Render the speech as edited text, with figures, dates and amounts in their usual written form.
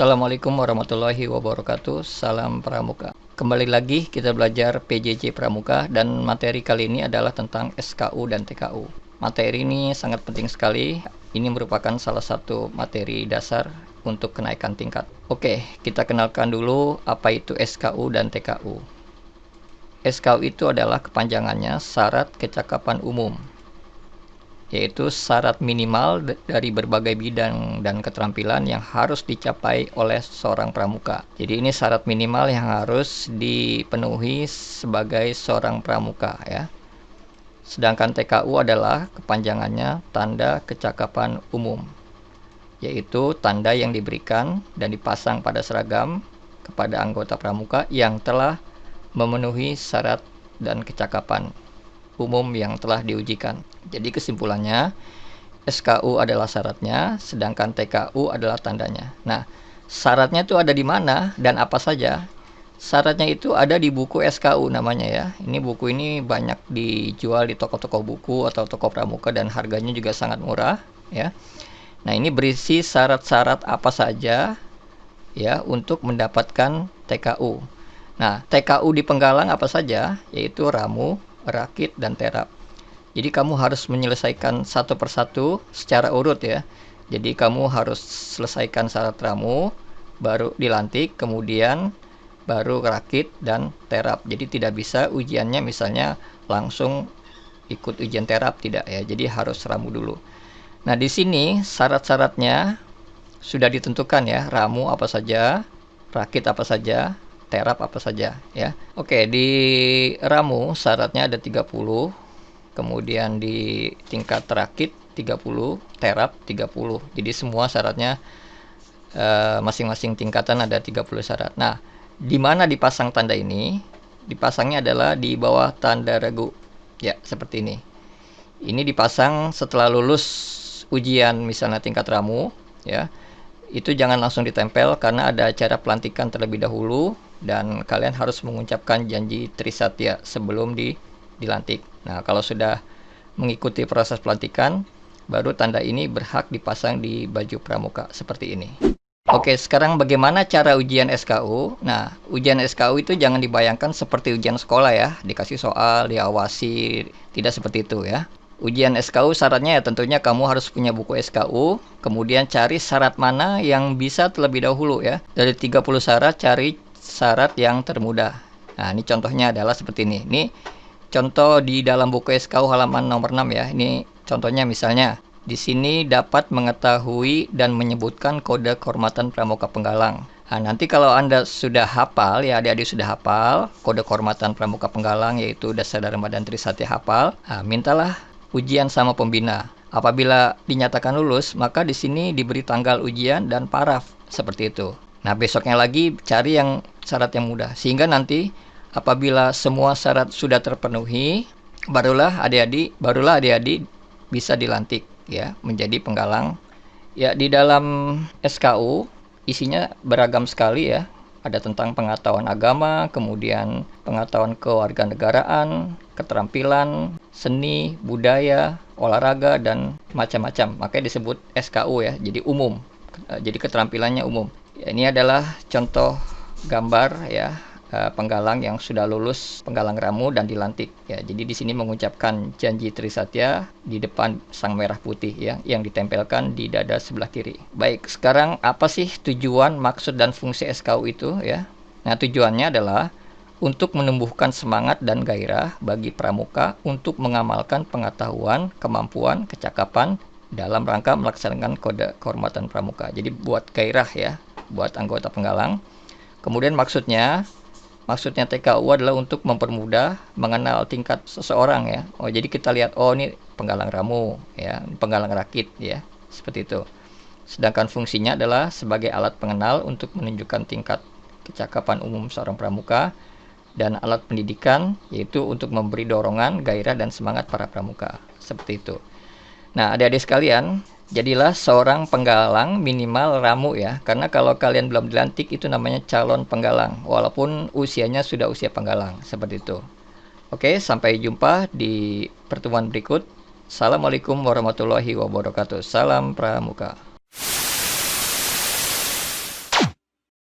Assalamualaikum warahmatullahi wabarakatuh. Salam Pramuka. Kembali lagi kita belajar PJJ Pramuka dan materi kali ini adalah tentang SKU dan TKU. Materi ini sangat penting sekali. Ini merupakan salah satu materi dasar untuk kenaikan tingkat. Oke, kita kenalkan dulu apa itu SKU dan TKU. SKU itu adalah kepanjangannya syarat kecakapan umum, yaitu syarat minimal dari berbagai bidang dan keterampilan yang harus dicapai oleh seorang pramuka. Jadi ini syarat minimal yang harus dipenuhi sebagai seorang pramuka ya. Sedangkan TKU adalah kepanjangannya tanda kecakapan umum, yaitu tanda yang diberikan dan dipasang pada seragam kepada anggota pramuka yang telah memenuhi syarat dan kecakapan umum yang telah diujikan. Jadi kesimpulannya, SKU adalah syaratnya, sedangkan TKU adalah tandanya. Nah, syaratnya itu ada di mana dan apa saja? Syaratnya itu ada di buku SKU namanya ya. Ini buku ini banyak dijual di toko-toko buku atau toko pramuka dan harganya juga sangat murah ya. Nah, ini berisi syarat-syarat apa saja ya untuk mendapatkan TKU. Nah, TKU di penggalang apa saja? Yaitu ramu, rakit, dan terap. Jadi kamu harus menyelesaikan satu persatu secara urut ya. Jadi kamu harus selesaikan syarat ramu, baru dilantik, kemudian baru rakit dan terap. Jadi tidak bisa ujiannya misalnya langsung ikut ujian terap, tidak ya. Jadi harus ramu dulu. Nah, di sini syarat-syaratnya sudah ditentukan ya. Ramu apa saja, rakit apa saja, terap apa saja ya. Oke, di ramu syaratnya ada 30, kemudian di tingkat rakit 30, terap 30. Jadi semua syaratnya masing-masing tingkatan ada 30 syarat. Nah, di mana dipasang tanda ini? Dipasangnya adalah di bawah tanda regu. Ya, seperti ini. Ini dipasang setelah lulus ujian misalnya tingkat ramu ya. Itu jangan langsung ditempel karena ada acara pelantikan terlebih dahulu dan kalian harus mengucapkan janji Trisatya sebelum dilantik. Nah, kalau sudah mengikuti proses pelantikan, baru tanda ini berhak dipasang di baju pramuka seperti ini. Oke, sekarang bagaimana cara ujian SKU? Nah, ujian SKU itu jangan dibayangkan seperti ujian sekolah ya, dikasih soal, diawasi, tidak seperti itu ya. Ujian SKU syaratnya ya tentunya kamu harus punya buku SKU, kemudian cari syarat mana yang bisa terlebih dahulu ya. Dari 30 syarat cari syarat yang termudah. Nah, ini contohnya adalah seperti ini. Ini contoh di dalam buku SKU halaman nomor 6 ya. Ini contohnya misalnya di sini dapat mengetahui dan menyebutkan kode kehormatan pramuka penggalang. Nah, nanti kalau Anda sudah hafal, ya adik-adik sudah hafal kode kehormatan pramuka penggalang yaitu Dasar Dharma dan Trisatya hafal, nah, mintalah ujian sama pembina. Apabila dinyatakan lulus, maka di sini diberi tanggal ujian dan paraf seperti itu. Nah, besoknya lagi cari yang syarat yang mudah. Sehingga nanti apabila semua syarat sudah terpenuhi, barulah adik-adik bisa dilantik ya menjadi penggalang. Ya, di dalam SKU isinya beragam sekali ya. Ada tentang pengetahuan agama, kemudian pengetahuan kewarganegaraan, keterampilan, seni, budaya, olahraga, dan macam-macam. Makanya disebut SKU ya, jadi umum. Jadi keterampilannya umum. Ya, ini adalah contoh gambar ya penggalang yang sudah lulus penggalang ramu dan dilantik ya. Jadi di sini mengucapkan janji Trisatya di depan sang merah putih ya yang ditempelkan di dada sebelah kiri. Baik, sekarang apa sih tujuan, maksud dan fungsi SKU itu ya? Nah, tujuannya adalah untuk menumbuhkan semangat dan gairah bagi pramuka untuk mengamalkan pengetahuan, kemampuan, kecakapan dalam rangka melaksanakan kode kehormatan pramuka. Jadi buat gairah ya, buat anggota penggalang. Kemudian maksudnya TKU adalah untuk mempermudah mengenal tingkat seseorang ya. Oh, jadi kita lihat, oh ini penggalang ramu ya, penggalang rakit ya, seperti itu. Sedangkan fungsinya adalah sebagai alat pengenal untuk menunjukkan tingkat kecakapan umum seorang pramuka, dan alat pendidikan yaitu untuk memberi dorongan, gairah, dan semangat para pramuka. Seperti itu. Nah, adik-adik sekalian, jadilah seorang penggalang minimal ramu ya. Karena kalau kalian belum dilantik itu namanya calon penggalang, walaupun usianya sudah usia penggalang. Seperti itu. Oke, sampai jumpa di pertemuan berikut. Assalamualaikum warahmatullahi wabarakatuh. Salam Pramuka.